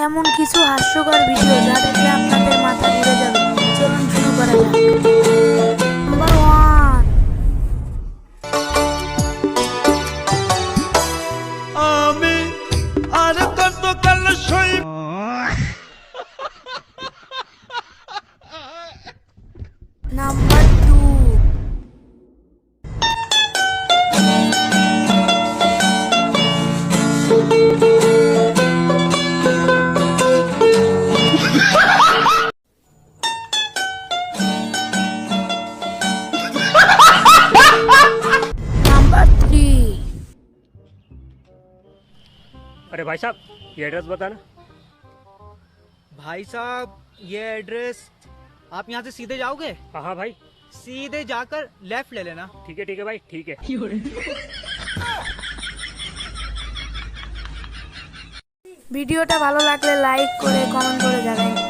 এমন কিছু হাস্যকর ভিডিও যা দেখলে আপনাদের মাথা ঘুরে যাবে। চলুন শুরু করা যাক। নাম্বার 1। আমি আর কতকাল সই। নাম্বার 2। नंबर 3। अरे भाई साहब ये एड्रेस बताना। भाई साहब ये एड्रेस आप यहाँ से सीधे जाओगे, हाँ हाँ भाई सीधे जाकर लेफ्ट ले लेना। ठीक है भाई ठीक है। ভিডিওটা ভালো লাগলে লাইক করে কমেন্ট করে জানাবেন।